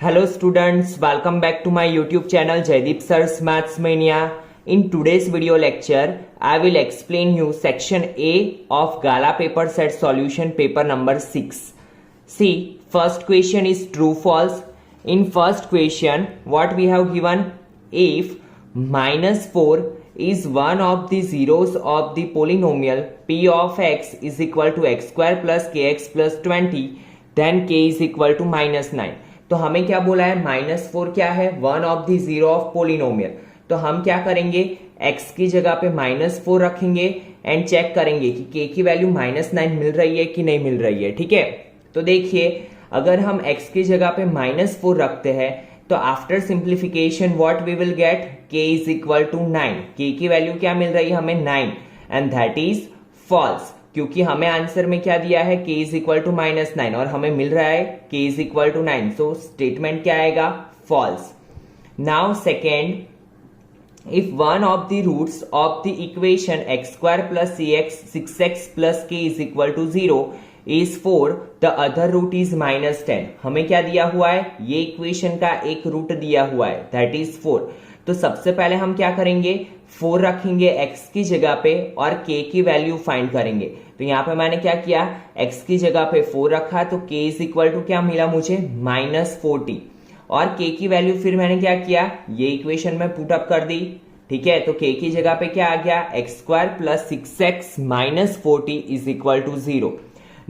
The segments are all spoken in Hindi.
Hello students, welcome back to my YouTube channel Jaideep Sir's Maths Mania. In today's video lecture, I will explain you section A of Gala paper set solution paper number 6. See, first question is true false. In first question, what we have given? If minus 4 is one of the zeros of the polynomial p of x is equal to x square plus kx plus 20, then k is equal to minus 9. तो हमें क्या बोला है? -4 क्या है? One of the zero of polynomial. तो हम क्या करेंगे? x की जगह पे -4 रखेंगे एंड चेक करेंगे कि k की वैल्यू -9 मिल रही है कि नहीं मिल रही है. ठीक है, तो देखिए अगर हम x की जगह पे -4 रखते हैं तो after simplification what we will get? k is equal to 9. k की वैल्यू क्या मिल रही है हमें? 9 एंड दैट इज फॉल्स, क्योंकि हमें आंसर में क्या दिया है? k इज इक्वल टू -9 और हमें मिल रहा है k is equal to 9. So statement क्या आएगा? False. Now second, if one of the roots of the equation x square plus 6x plus k is equal to 0 is 4, the other root is -10. हमें क्या दिया हुआ है? ये इक्वेशन का एक रूट दिया हुआ है, दैट इज 4. तो सबसे पहले हम क्या करेंगे? 4 रखेंगे x की जगह पे और k की वैल्यू फाइंड करेंगे. तो यहां पे मैंने क्या किया? x की जगह पे 4 रखा तो k इज इक्वल टू क्या मिला मुझे? -40. और k की वैल्यू फिर मैंने क्या किया? ये इक्वेशन में पुट अप कर दी. ठीक है, तो k की जगह पे क्या आ गया? x square plus 6x minus 40 is equal to 0.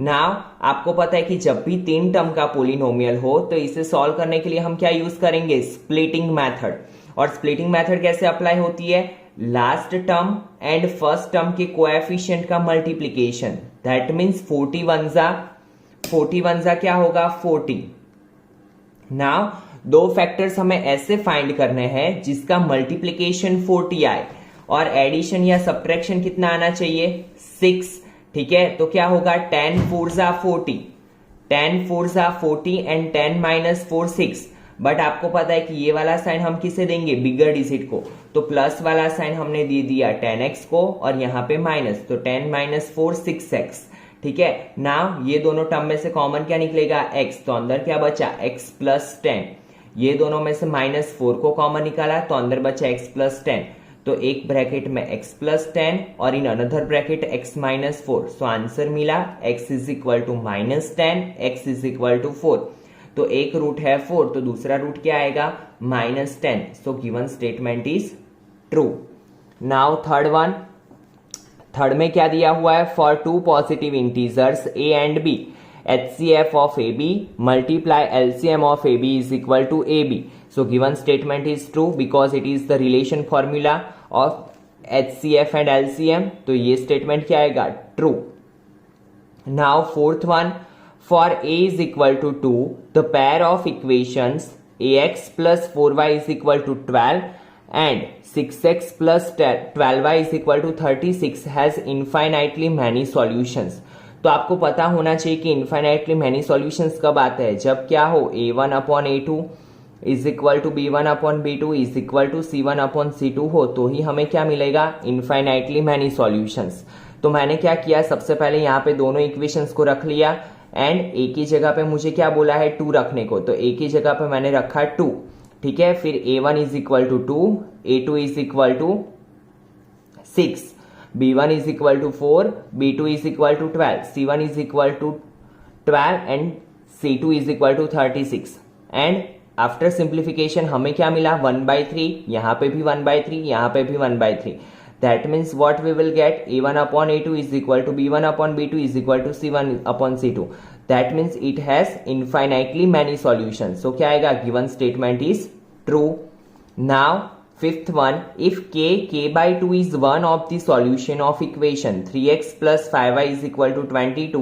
Now आपको पता है कि जब भी 3 टर्म का पोलिनोमियल हो तो इसे सॉल्व करने के लिए हम क्या यूज करेंगे? Splitting method. और स्प्लिटिंग मेथड कैसे अप्लाई होती है? Last term and first term के कोएफिशिएंट का मल्टीप्लीकेशन. दैट मीन्स 41 जा क्या होगा? 40. नाउ दो फैक्टर्स हमें ऐसे फाइंड करने हैं जिसका मल्टीप्लीकेशन 40 आए और एडिशन या सब्ट्रैक्शन कितना आना चाहिए? 6. ठीक है, तो क्या होगा? 10 4 जा 40, 10 4 जा 40 एंड 10 माइनस 4 6. बट आपको पता है कि ये वाला साइन हम किसे देंगे? बिगर डिजिट को. तो प्लस वाला साइन हमने दे दिया 10x को और यहाँ पे माइनस, तो 10 माइनस 4 6x. ठीक है, नाउ ये दोनों टर्म में से कॉमन क्या निकलेगा? x. तो अंदर क्या बचा? x plus 10. ये दोनों में से -4 को कॉमन निकाला तो अंदर बचा x प्लस 10. तो एक ब्रैकेट में x प्लस 10 और in another bracket x minus 4. So answer मिला x is equal to -10, x is equal to 4. तो एक रूट है 4 तो दूसरा रूट क्या आएगा? -10. So given statement is true. Now third one. Third में क्या दिया हुआ है? For two positive integers a and b, HCF of AB multiply LCM of AB is equal to AB. So given statement is true because it is the relation formula of HCF and LCM. तो ये statement क्या आएगा? True. Now fourth one, for A is equal to 2, the pair of equations AX plus 4Y is equal to 12 and 6x plus 12y is equal to 36 has infinitely many solutions. तो आपको पता होना चाहिए कि इन्फाइनाइटली मैनी सॉल्यूशंस कब आते हैं? जब क्या हो? a1 upon a2 is equal to b1 upon b2 is equal to c1 upon c2 हो, तो ही हमें क्या मिलेगा? Infinitely many solutions. तो मैंने क्या किया? सबसे पहले यहाँ पे दोनों इक्वेशंस को रख लिया एंड a की जगह पे मुझे क्या बोला है? 2 रखने को. तो a की जगह पे मैंने रखा 2. ठीक है, फिर a1 is equal to 2, a2 is equal to 6, b1 is equal to 4, b2 is equal to 12, c1 is equal to 12 and c2 is equal to 36. And after simplification हमें क्या मिला? 1/3. यहाँ पे भी 1/3, यहाँ पे भी 1/3. That means what we will get? a1 upon a2 is equal to b1 upon b2 is equal to c1 upon c2. That means it has infinitely many solution. So क्या आएगा? Given statement is true. Now fifth one, if k by 2 is one of the solution of equation 3x plus 5y is equal to 22,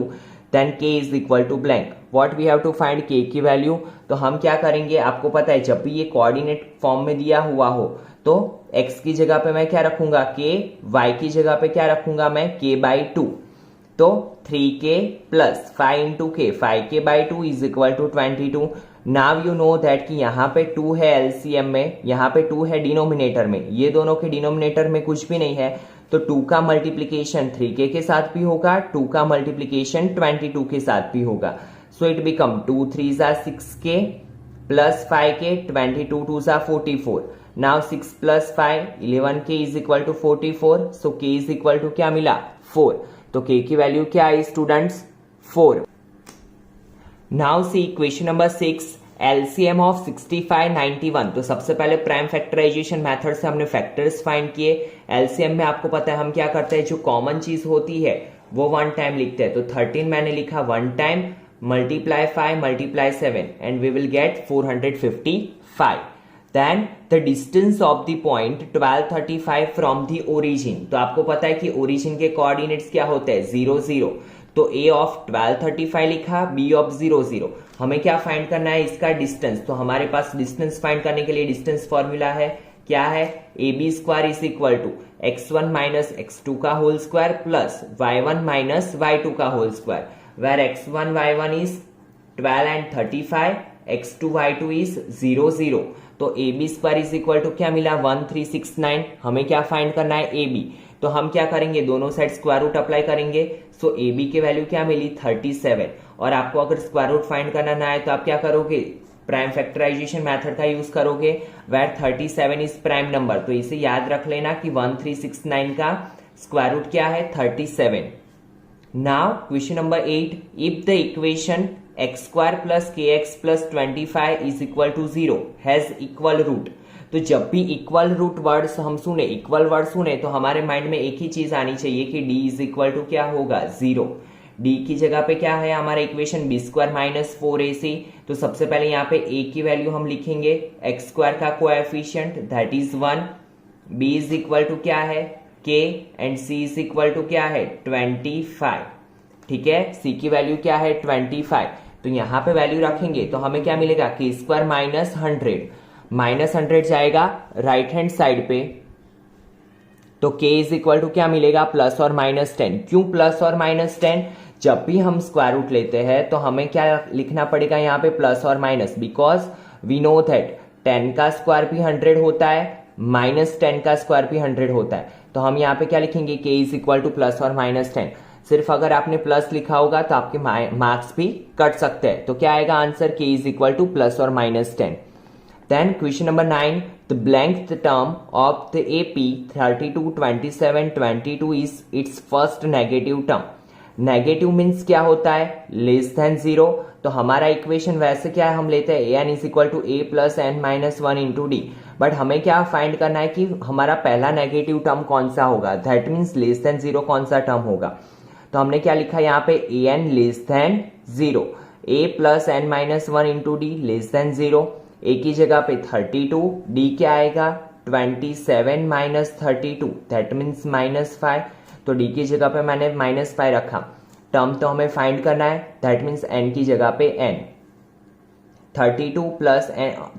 then k is equal to blank. What we have to find? k की वैल्यू. तो हम क्या करेंगे? आपको पता है जब भी ये कोऑर्डिनेट फॉर्म में दिया हुआ हो तो x की जगह पे मैं क्या रखूंगा? k. y की जगह पे क्या रखूंगा मैं? k by 2. तो 3k plus 5 into k, 5k by 2 is equal to 22. Now you know that कि यहाँ पे 2 है एलसीएम में, यहाँ पे 2 है डिनोमिनेटर में. ये दोनों के डिनोमिनेटर में कुछ भी नहीं है तो 2 का मल्टीप्लीकेशन 3k के साथ भी होगा, 2 का मल्टीप्लीकेशन 22 के साथ भी होगा. सो it become 2 3 6k plus 5k 22 2 सा 44. Now 6 plus 5 11k is equal to 44. So k is equal to क्या मिला 4. तो k की वैल्यू क्या है students 4. Now see equation number 6 LCM of 65 91. तो सबसे पहले प्राइम फैक्टराइजेशन मेथड से हमने फैक्टर्स फाइंड किए. एलसीएम में आपको पता है हम क्या करते हैं, जो कॉमन चीज होती है वो 1 टाइम लिखते हैं. तो 13 मैंने लिखा 1 time, multiply 5 multiply 7 and we will get 455. Then the distance of the point 1235 from the origin. तो आपको पता है कि ओरिजिन के कोऑर्डिनेट्स क्या होते हैं 0 0. तो a ऑफ 1235 लिखा, b ऑफ 0 0. हमें क्या फाइंड करना है इसका डिस्टेंस. तो हमारे पास डिस्टेंस फाइंड करने के लिए डिस्टेंस फॉर्मूला है, क्या है A B square is equal to x1 minus x2 का whole square plus y1 minus y2 का whole square, where x1 y1 is 12 and 35, x2 y2 is 0 0. तो A B square is equal to क्या मिला 1369. हमें क्या फाइंड करना है ए बी. तो हम क्या करेंगे दोनों साइड स्क्वायर रूट अप्लाई करेंगे. सो ए बी की वैल्यू क्या मिली 37. और आपको अगर स्क्वायर रूट फाइंड करना ना है तो आप क्या करोगे, प्राइम फैक्टराइजेशन मेथड का यूज करोगे, वेयर 37 इज प्राइम नंबर. तो इसे याद रख लेना कि 1369 का स्क्वायर रूट क्या है 37. Now question number 8, if the equation x square plus k x plus 25 is equal to 0 has equal root. तो जब भी इक्वल रूट वर्ड्स हम सुने, इक्वल वर्ड सुने, तो हमारे माइंड में एक ही चीज आनी चाहिए कि d इज इक्वल टू क्या होगा 0. d की जगह पे क्या है हमारा equation B square minus 4ac. तो सबसे पहले यहाँ पे a की वैल्यू हम लिखेंगे x स्क्वायर का coefficient that is 1, b is equal to क्या है k and c is equal to क्या है 25. ठीक है, c की वैल्यू क्या है 25. तो यहाँ पे वैल्यू रखेंगे तो हमें क्या मिलेगा k स्क्वायर माइनस 100. माइनस 100 जाएगा राइट हैंड साइड पे, तो k इज इक्वल टू क्या मिलेगा प्लस और माइनस 10. क्यों प्लस और माइनस 10? जब भी हम स्क्वायर रूट लेते हैं तो हमें क्या लिखना पड़ेगा यहाँ पे प्लस और minus, because we know that 10 का स्क्वायर भी 100 होता है, माइनस 10 का स्क्वायर भी 100 होता है. तो हम यहाँ पे क्या लिखेंगे k is equal two plus और माइनस 10. सिर्फ अगर आपने प्लस लिखा होगा तो आपके मार्क्स भी कट सकते हैं. तो क्या आएगा answer k is equal two plus और minus 10. Then question number 9, the blank term of the AP 32, 27, 22 is its first negative term. Negative means क्या होता है लेस देन 0. तो हमारा इक्वेशन वैसे क्या है, हम लेते हैं an is equal to a plus n minus 1 into d. But हमें क्या फाइंड करना है कि हमारा पहला नेगेटिव टर्म कौन सा होगा, दैट मीन्स लेस देन 0 कौन सा टर्म होगा. तो हमने क्या लिखा यहाँ पे an less than 0, a plus n minus 1 into d less than 0. a की जगह पे 32, d क्या आएगा 27 माइनस 32 दैट मीन्स माइनस 5. तो d की जगह पे मैंने माइनस 5 रखा. टर्म तो हमें फाइंड करना है, दैट मीन्स n की जगह पे n. 32 प्लस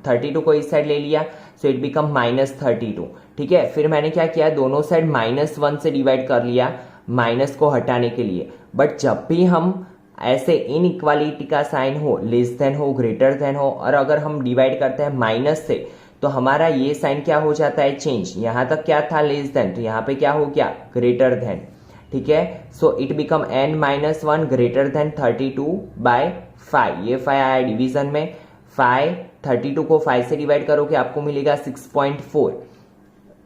32 को इस साइड ले लिया, सो इट बिकम माइनस 32. ठीक है, फिर मैंने क्या किया दोनों साइड माइनस 1 से डिवाइड कर लिया माइनस को हटाने के लिए. बट जब भी हम ऐसे इनइक्वालिटी का साइन हो, लेस देन हो, ग्रेटर देन हो, और अगर हम डिवाइड करते हैं माइनस से, तो हमारा ये साइन क्या हो जाता है चेंज. यहां तक क्या था लेस देन, तो यहाँ पे क्या हो गया ग्रेटर देन. ठीक है, so it become n minus 1 greater than 32 by 5. ये 5 आया डिवीजन में, 5 32 को 5 से डिवाइड करोगे आपको मिलेगा 6.4.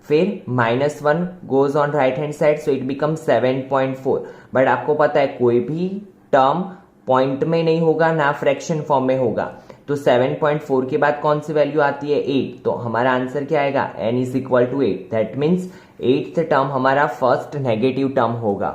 फिर minus 1 goes on right hand side, so it become 7.4. But आपको पता है कोई भी टर्म पॉइंट में नहीं होगा ना फ्रैक्शन फॉर्म में होगा. तो 7.4 के बाद कौन सी वैल्यू आती है 8. तो हमारा आंसर क्या आएगा n is equal to 8. That means 8th term हमारा फर्स्ट नेगेटिव टर्म होगा.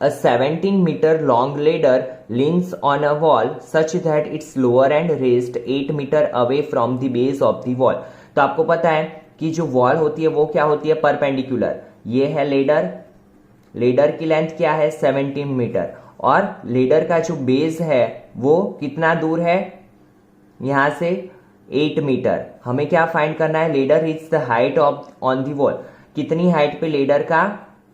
A 17 meter long ladder leans on a wall such that its lower end raised 8 meter away from the base of the wall. तो आपको पता है कि जो वॉल होती है वो क्या होती है परपेंडिकुलर. ये है लेडर, लेडर की लेंथ क्या है 17 मीटर, और लेडर का जो बेस है वो कितना दूर है यहां से 8 मीटर. हमें क्या फाइंड करना है, ladder is the height of on the wall. कितनी हाइट पे लेडर का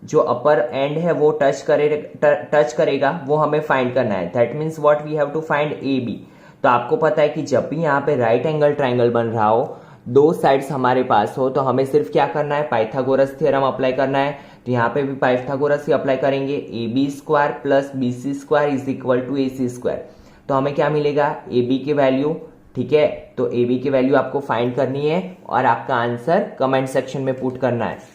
जो अपर एंड है वो टच करेगा वो हमें फाइंड करना है. That means what we have to find A B. तो आपको पता है कि जब भी यहाँ पे राइट एंगल ट्राइंगल बन रहा हो, दो साइड्स हमारे पास हो, तो हमें सिर्फ क्या करना है पाइथागोरस थ्योरम अप्लाई करना है. तो यहाँ पे भी पाइथागोरस ही अप्लाई करेंगे. A B square plus B C square is equal to A C square. तो हमें क्या मिलेगा, ए बी की वैल्यू। ठीक है, तो ए बी की वैल्यू आपको फाइंड करनी है और आपका आंसर कमेंट सेक्शन में पुट करना है।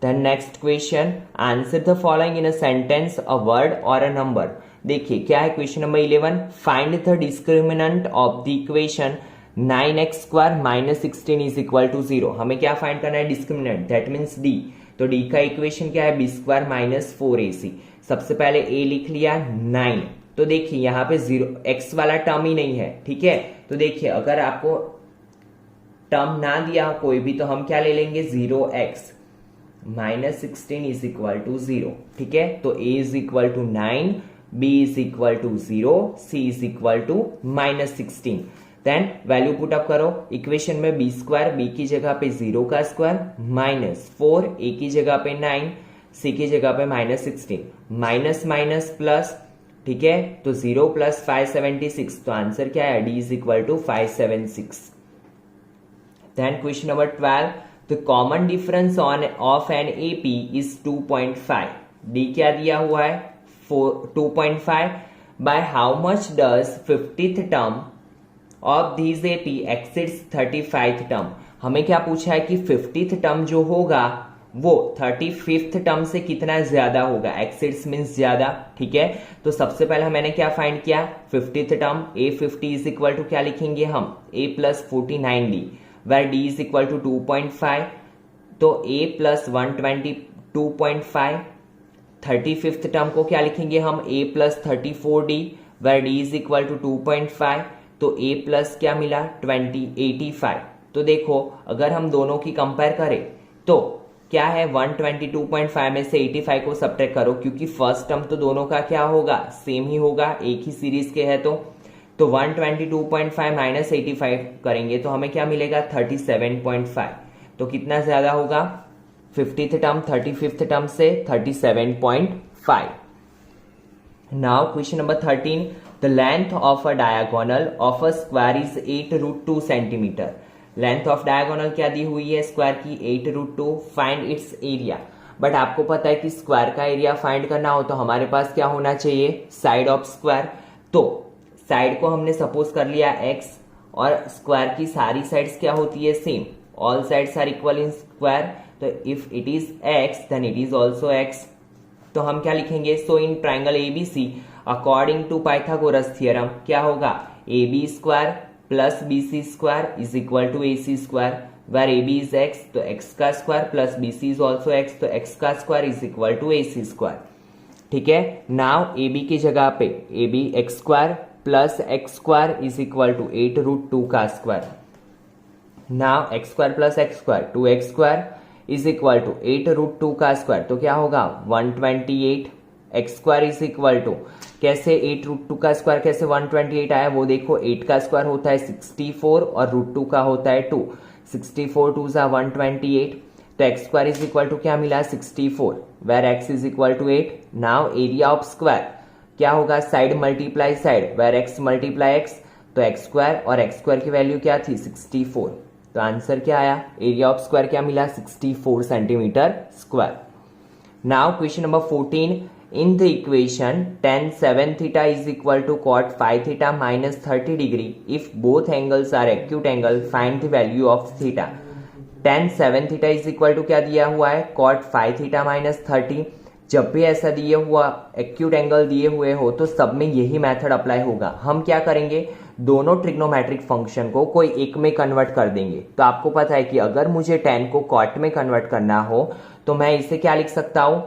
Then next question, answer the following in a sentence, a word or a number। देखिए क्या है question number 11, find the discriminant of the equation 9x square minus 16 is equal to 0। हमें क्या फाइंड करना है, डिस्क्रिमिनेंट, दैट मीन्स डी। तो डी का इक्वेशन क्या है, बी स्क्वायर माइनस 4ac। सबसे पहले a लिख लिया 9, तो देखिए यहाँ पे 0 x वाला टर्म ही नहीं है। ठीक है, तो देखिए अगर आपको टर्म ना दिया हो कोई भी तो हम क्या ले लेंगे, 0x minus 16 is equal to 0। ठीक है, तो a is equal to 9, b is equal to 0, c is equal to minus 16। Then value put up करो इक्वेशन में, बी स्क्वायर बी की जगह पे 0 का स्क्वायर माइनस 4 a की जगह पे 9 c की जगह पे माइनस 16, माइनस माइनस प्लस। ठीक है, तो 0 प्लस 576, तो आंसर क्या है, d is equal to 576। Then question number 12, the common difference of an AP is 2.5। D क्या दिया हुआ है, 2.5। By how much does 50th term of this AP exceeds 35th term. हमें क्या पूछा है कि 50th टर्म जो होगा वो 35th टर्म से कितना ज्यादा होगा, एक्सिड्स मीन्स ज्यादा। ठीक है, तो सबसे पहले मैंने क्या फाइंड किया, 50th term A50 is equal to क्या लिखेंगे हम, A plus 49D, where d is equal to 2.5, तो a प्लस 122.5। 35th टर्म को क्या लिखेंगे हम, a plus 34d, where d is equal to 2.5, तो a प्लस क्या मिला 85। तो देखो अगर हम दोनों की कंपेयर करें तो क्या है, 122.5 में से 85 को सब्ट्रैक्ट करो, क्योंकि फर्स्ट टर्म तो दोनों का क्या होगा, सेम ही होगा, एक ही सीरीज के है। तो 122.5 माइनस 85 करेंगे तो हमें क्या मिलेगा, 37.5। तो कितना ज्यादा होगा, 50th टर्म 35th टर्म से 37.5। Now question number 13, the length of a diagonal of a square is 8√2 centimetre. Length of diagonal क्या दी हुई है स्क्वायर की, 8√2। Find its area. बट आपको पता है कि स्क्वायर का एरिया फाइंड करना हो तो हमारे पास क्या होना चाहिए, साइड ऑफ स्क्वायर। तो साइड को हमने सपोज कर लिया x, और स्क्वायर की सारी साइड्स क्या होती है, same, all sides are equal in square. तो if it is x then it is also x। तो हम क्या लिखेंगे, so in triangle ABC according to Pythagoras theorem क्या होगा, AB square plus BC square is equal to AC square, where AB is x, तो x का square plus BC is also x, तो x का square is equal to AC square. ठीक है, नाउ AB की जगह पे AB x square plus x square is equal to 8√2 का square. Now x square plus x square 2x square is equal to 8√2 का स्क्वायर, तो क्या होगा 128। x square is equal to, कैसे 8√2 का स्क्वायर कैसे 128 आया, वो देखो 8 का स्क्वायर होता है 64 और √2 का होता है 2, 64 2 ज़ा 128, तो x square is equal to क्या मिला 64, where x is equal to 8। Now area of square क्या होगा, side multiply side, where x multiply x, तो x स्क्वायर और x स्क्वायर की वैल्यू क्या थी 64, तो आंसर क्या आया, एरिया ऑफ स्क्वायर क्या मिला 64 centimetre square. Now question number 14, in the equation tan 7 theta is equal to cot 5 theta minus 30 degree, if both angles are acute angle find the value of theta. tan 7 theta is equal to क्या दिया हुआ है, cot 5 थीटा माइनस 30। जब भी ऐसा दिए हुआ एक्यूट एंगल दिए हुए हो तो सब में यही मेथड अप्लाई होगा। हम क्या करेंगे, दोनों ट्रिग्नोमेट्रिक फंक्शन को कोई एक में कन्वर्ट कर देंगे। तो आपको पता है कि अगर मुझे tan को cot में कन्वर्ट करना हो तो मैं इसे क्या लिख सकता हूं,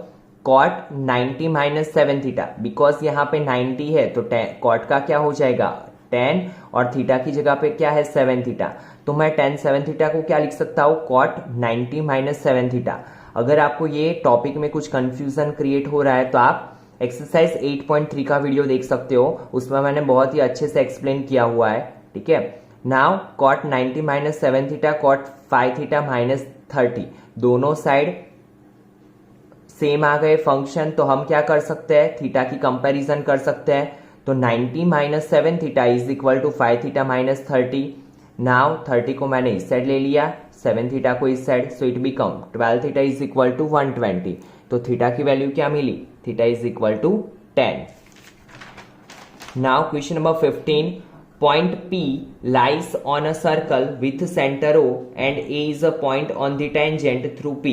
cot 90 माइनस 7 थीटा, बिकॉज यहाँ पे 90 है तो cot का क्या हो जाएगा tan, और थीटा की जगह पे क्या है 7 थीटा, तो मैं tan 7 थीटा को क्या लिख सकता हूँ, cot 90 माइनस 7 थीटा। अगर आपको ये टॉपिक में कुछ कंफ्यूजन क्रिएट हो रहा है तो आप एक्सरसाइज 8.3 का वीडियो देख सकते हो, उसमें मैंने बहुत ही अच्छे से एक्सप्लेन किया हुआ है। ठीक है, now cot 90 minus 7 theta cot 5 theta minus 30, दोनों साइड सेम आ गए फंक्शन, तो हम क्या कर सकते हैं, थीटा की कंपैरिजन कर सकते हैं। तो 90 minus 7 theta is equal to 5 theta minus 30। Now 30 को मैंने इस साइड ले लिया, 7 थीटा को इस side, so it become 12 theta is equal to 120। तो थीटा की वैल्यू क्या मिली, theta is equal to 10। Now question number 15, point P lies on a circle with center O and A is a point on the tangent through P.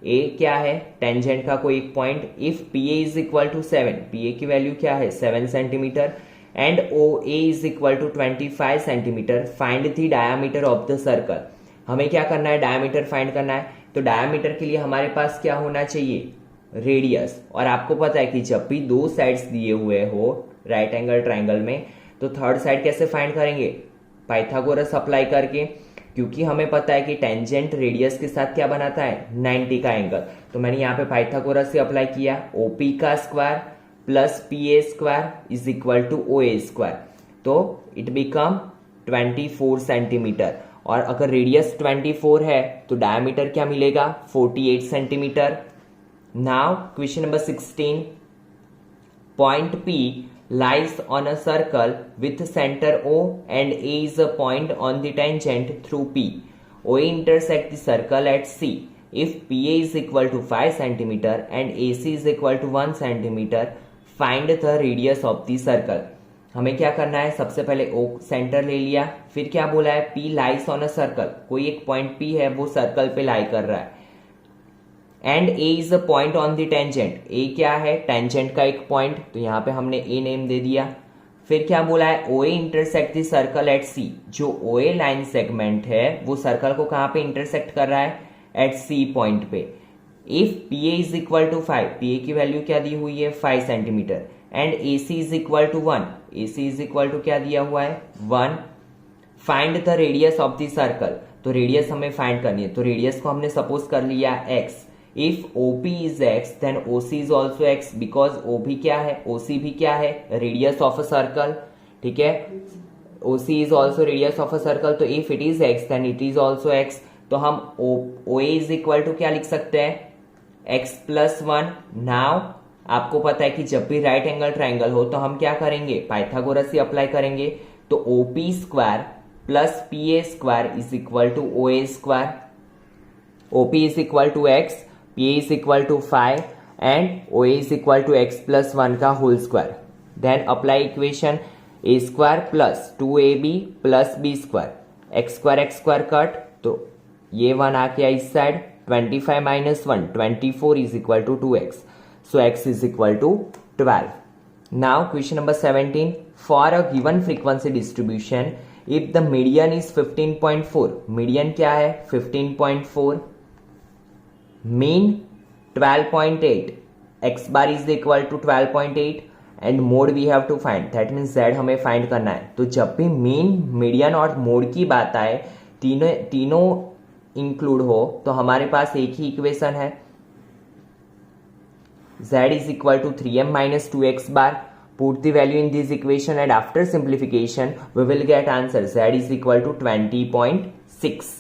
A क्या है? टेंजेंट का कोई एक point. If PA is equal to 7, PA की वैल्यू क्या है? 7 centimetre. And OA is equal to 25 centimetre. Find the diameter of the circle. हमें क्या करना है? डायमीटर फाइंड करना है. तो डायमीटर के लिए हमारे पास क्या होना चाहिए? रेडियस. और आपको पता है कि जब भी दो साइड्स दिए हुए हो राइट एंगल ट्राइंगल में, तो थर्ड साइड कैसे फाइंड करेंगे? पाइथागोरस अप्लाई करके, क्योंकि हमें पता है कि टेंजेंट रेडियस के साथ क्या बनाता है? 90 का एंगल. तो मैंने यहाँ पे पाइथागोरस से अप्लाई किया. OP का square plus PA square is equal to OA square. तो इट बिकम 24 सेंटीमीटर. और अगर रेडियस 24 है तो डायमीटर क्या मिलेगा? 48 centimetre. Now question number 16, point P lies on a circle with center O and A is a point on the tangent through P. OA intersect the circle at C. If PA is equal to 5 cm and AC is equal to 1 cm, find the radius of the circle. हमें क्या करना है? सबसे पहले O सेंटर ले लिया. फिर क्या बोला है? P lies on a circle. कोई एक पॉइंट P है वो सर्कल पे लाई कर रहा है. And A is a point on the tangent. A क्या है? टेंजेंट का एक पॉइंट. तो यहाँ पे हमने A नेम दे दिया. फिर क्या बोला है? OA intersect the circle eight C. जो OA लाइन सेगमेंट है वो सर्कल को कहाँ पे इंटरसेक्ट कर रहा है? एट C पॉइंट पे. If PA is equal to 5, PA की वैल्यू क्या दी हुई है? 5 centimetre. And AC is equal to 1, AC is equal to क्या दिया हुआ है? 1. Find the radius of the circle. तो रेडियस हमें फाइंड करनी है. तो रेडियस को हमने सपोज कर लिया x. If OP is x, then OC is also x, because OP क्या है? OC भी क्या है? Radius of a circle. ठीक है, OC is also radius of a circle. तो if it is x, then it is also x. तो हम OA is equal to क्या लिख सकते हैं? x plus 1. Now आपको पता है कि जब भी राइट एंगल ट्राइंगल हो तो हम क्या करेंगे? पाइथागोरस ही अप्लाई करेंगे. तो OP square plus PA square is equal to OA square. OP is equal to x, PA is equal to 5 and OA is equal to x plus 1 का whole square. Then apply equation. A square plus 2AB plus B square. x square cut, तो ये 1 आ गया इस side. 25 minus 1, 24 is equal to 2x. So x is equal to 12. Now question number 17, for a given frequency distribution if the median is 15.4. Median क्या है? 15.4. mean 12.8, x bar is equal to 12.8 and mode we have to find. that means z हमें फाइंड करना है. तो जब भी मीन, मीडियन और मोड की बात आए, तीनों इंक्लूड हो, तो हमारे पास एक ही इक्वेशन है. z is equal to 3m minus 2x bar. Put the value in this equation and after simplification we will get answer. z is equal to 20.6.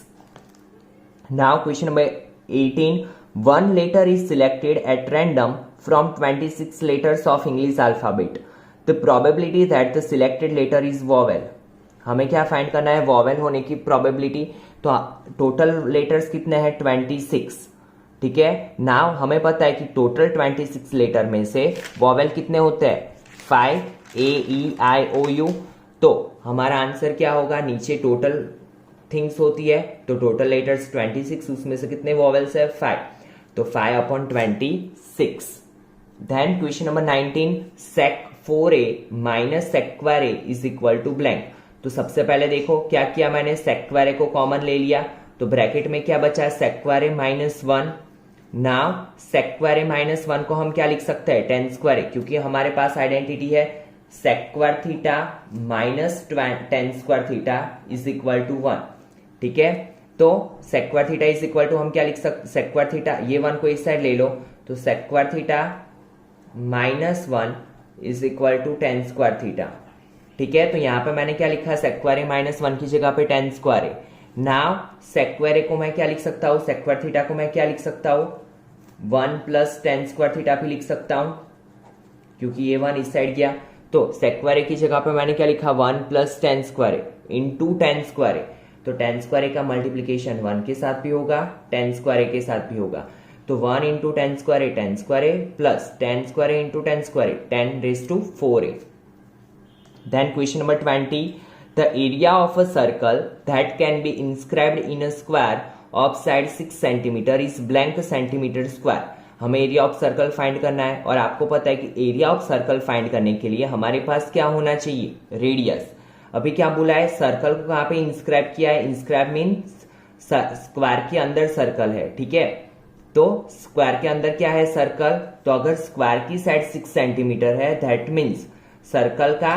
now question number 18, one letter is selected at random from 26 letters of English alphabet. The probability that the selected letter is vowel. हमें क्या फाइंड करना है? वॉवेल होने की प्रोबेबिलिटी. तो टोटल लेटर्स कितने हैं? 26. ठीक है. नाउ हमें पता है कि टोटल 26 लेटर में से वॉवेल कितने होते हैं? 5, A, E, I, O, U. तो हमारा आंसर क्या होगा? नीचे टोटल थिंग्स होती है, तो टोटल लेटर्स 26, उसमें से कितने वॉवेल्स है? 5. तो 5/26. Then question number 19, sec 4a minus sec square a is equal to blank. तो सबसे पहले देखो क्या किया मैंने? sec square a को कॉमन ले लिया, तो ब्रैकेट में क्या बचा? sec square a minus 1. Now sec square a minus 1 को हम क्या लिख सकते हैं? tan square a, क्योंकि हमारे पास आइडेंटिटी है sec square theta minus tan square theta is equal to 1. ठीक है. तो sec square theta is equal to हम क्या लिख सकते? sec square थीटा, ये 1 को इस साइड ले लो, तो sec square theta minus 1 is equal to tan square theta. ठीक है. तो यहां पे मैंने क्या लिखा? sec square a माइनस 1 की जगह पे tan square a. Now sec square a को मैं क्या लिख सकता हूं? sec square थीटा को मैं क्या लिख सकता हूं? 1 प्लस tan square थीटा भी लिख सकता हूं, क्योंकि ये 1 इस साइड गया. तो sec square a की जगह पे मैंने क्या लिखा? 1 plus tan square a into tan square a. तो tan square a का मल्टीप्लीकेशन 1 के साथ भी होगा, tan square a के साथ भी होगा. तो 1 into tan square a plus tan square a into tan square a 10 raised to 4a. Then question number 20, the area of a circle that can be inscribed in a square of side 6 cm is blank centimeter square. हमें एरिया ऑफ सर्कल फाइंड करना है और आपको पता है कि एरिया ऑफ सर्कल फाइंड करने के लिए हमारे पास क्या होना चाहिए, रेडियस. अभी क्या बोला है, सर्कल को कहां पे इंस्क्राइब किया है, इंस्क्राइब मीन्स स्क्वायर के अंदर सर्कल है. ठीक है, तो स्क्वायर के अंदर क्या है, सर्कल. तो अगर स्क्वायर की साइड 6 सेंटीमीटर है, दैट मीन्स सर्कल का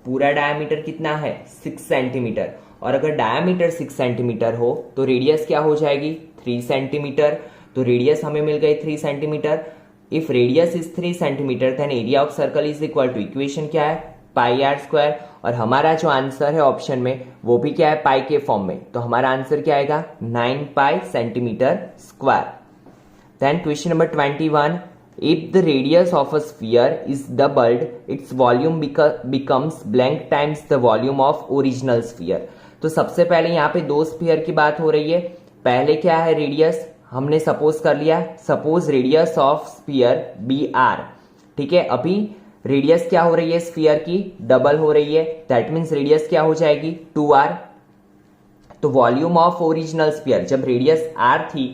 पूरा डायमीटर कितना है, 6 सेंटीमीटर. और अगर डायमीटर 6 सेंटीमीटर हो तो रेडियस क्या हो जाएगी, 3 सेंटीमीटर. तो रेडियस हमें मिल गई 3 centimetre. If radius is 3 centimetre then area of circle is equal to, equation क्या है, पाई आर स्क्वायर. और हमारा जो आंसर है ऑप्शन में वो भी क्या है, पाई के फॉर्म में. तो हमारा आंसर क्या आएगा, 9 pi centimetre square. Then question number 21, if the radius of a sphere is doubled, its volume becomes blank times the volume of original sphere. तो सबसे पहले यहाँ पे दो स्फीयर की बात हो रही है. पहले क्या है, रेडियस हमने सपोज कर लिया, suppose radius of sphere be r. ठीक है, अभी रेडियस क्या हो रही है स्फीयर की, डबल हो रही है. दैट मीन्स रेडियस क्या हो जाएगी, 2r. तो वॉल्यूम ऑफ ओरिजिनल स्फीयर, जब रेडियस r थी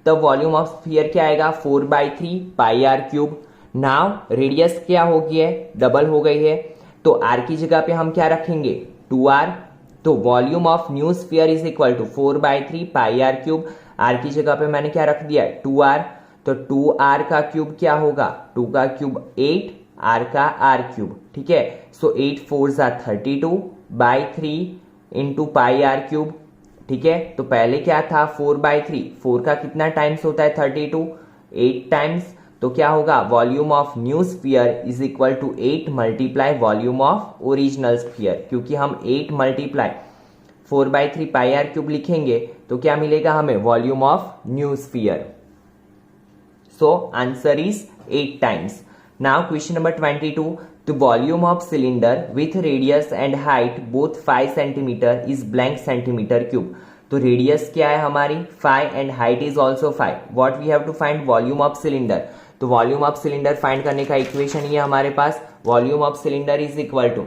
तब वॉल्यूम ऑफ स्फीयर क्या आएगा, 4/3 pi r cube. Now radius क्या हो गई है, डबल हो गई है. तो r की जगह पे हम क्या रखेंगे, 2r. तो volume of new sphere is equal to 4/3 pi r cube. r की जगह पे मैंने क्या रख दिया, 2r. तो 2r का क्यूब क्या होगा, 2 का क्यूब 8, r का r क्यूब. ठीक है, सो 8 4 32/3 इंटू पाई आर क्यूब. ठीक है, तो पहले क्या था, 4/3. 4 का कितना टाइम्स होता है, 32, 8 टाइम्स. तो क्या होगा, volume of new sphere is equal to 8 multiply volume of original sphere. क्योंकि हम 8 मल्टीप्लाई 4/3 पाई आर क्यूब लिखेंगे तो क्या मिलेगा हमें, volume of new sphere. So answer is 8 times. Now question number 22, the volume of cylinder with radius and height both 5 cm is blank centimeter cube. तो रेडियस क्या है हमारी 5 and height is also 5. What we have to find, volume of cylinder. तो वॉल्यूम ऑफ सिलेंडर फाइंड करने का इक्वेशन ये हमारे पास, volume of cylinder is equal to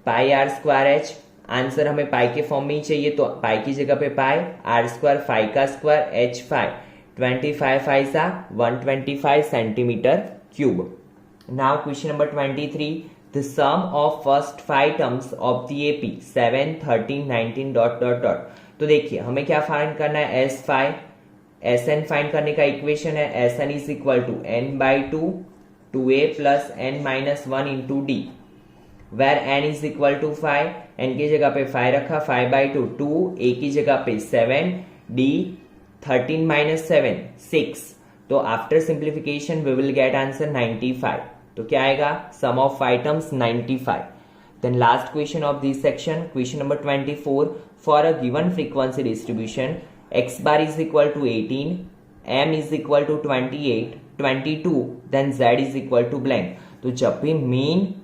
pi r square h. Answer हमें पाई के फॉर्म में ही चाहिए, तो पाई की जगह पे पाई, आर स्क्वायर 5 का स्क्वायर, एच 5, 25 5 सा 125 centimetre cube. Now question number 23, the sum of first 5 terms of the AP 7 13 19 dot dot dot. तो देखिए हमें क्या फाइंड करना है, Sn फाइंड करने का इक्वेशन है Sn is equal to n/2 2a plus n-1 into d, where n is equal to 5. n की जगह पे 5 रखा, 5/2 2, a की जगह पे 7, d 13 - 7 6. तो after simplification we will get answer 95. तो क्या आएगा, sum of 5 terms 95. Then last question of this section, question number 24, for a given frequency distribution x bar is equal to 18, m is equal to 28 22, then z is equal to blank. तो जब भी मेन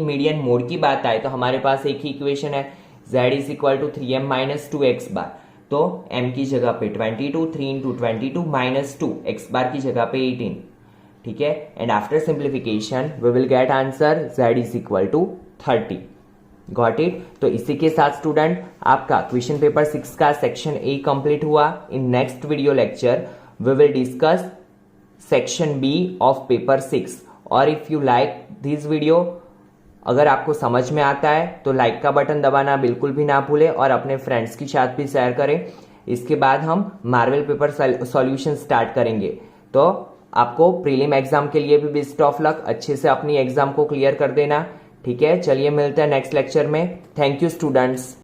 मीडियन मोड की बात आए तो हमारे पास एक ही इक्वेशन है, z is equal to 3m - 2x bar. तो m की जगह पे 22, 3 इंटू 22 माइनस 2, x बार की जगह पे 18. ठीक है, and after simplification we will get answer z is equal to 30. Got it. तो इसी के साथ स्टूडेंट आपका क्वेश्चन पेपर 6 का सेक्शन ए कंप्लीट हुआ. In next video lecture we will discuss section B of paper 6. और if you like this video, अगर आपको समझ में आता है तो लाइक का बटन दबाना बिल्कुल भी ना भूलें और अपने फ्रेंड्स के साथ भी शेयर करें. इसके बाद हम मार्वल पेपर सॉल्यूशन स्टार्ट करेंगे. तो आपको प्रीलिम एग्जाम के लिए भी बेस्ट ऑफ लक. अच्छे से अपनी एग्जाम को क्लियर कर देना. ठीक है, चलिए मिलते हैं नेक्स्ट लेक्चर में. Thank you students.